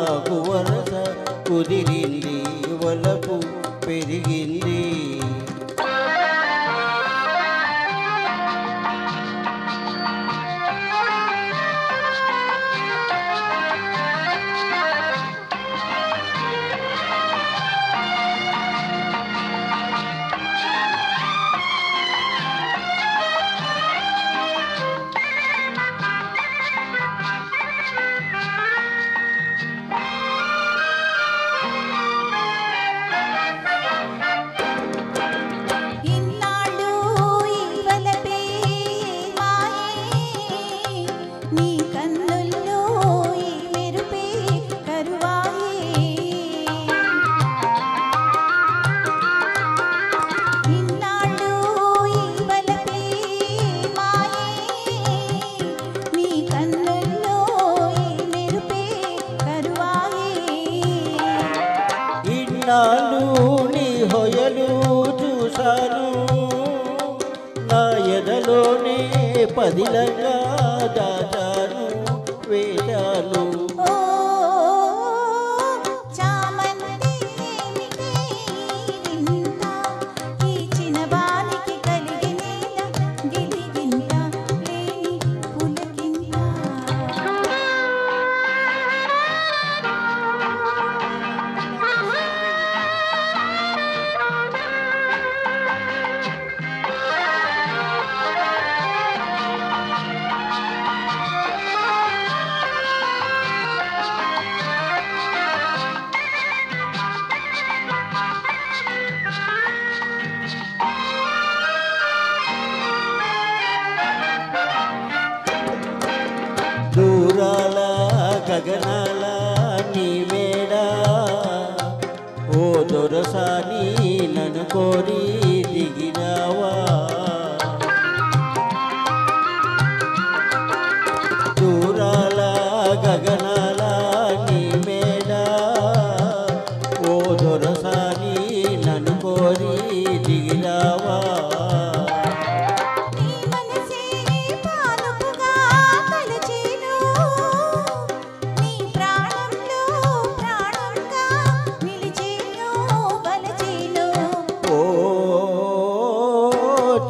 నాకు వరస కుదిరింది వలపు పెరిగింది నాలు నీ హొయలు చూశాను నా ఎదలోనే పదిలంగా దాచాను వేదాలు దూరాల గగనాల నీ మేడ ఓ దొరసాని నన్ను కోరి దిగినావా దూరాల గగనాల నీ మేడ ఓ దొరసాని నన్ను కోరి దిగినావా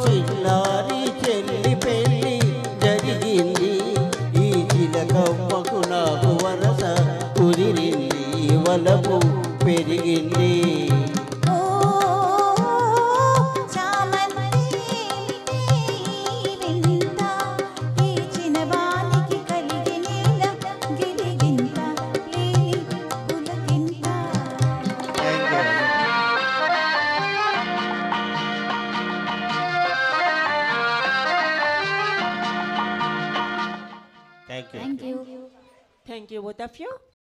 చిన్నారి చెల్లి పెళ్ళి జరిగింది ఈ చిలకమ్మకు నాకు వరస కుదిరింది వలపు పెరిగింది Thank you. Thank you, both of you.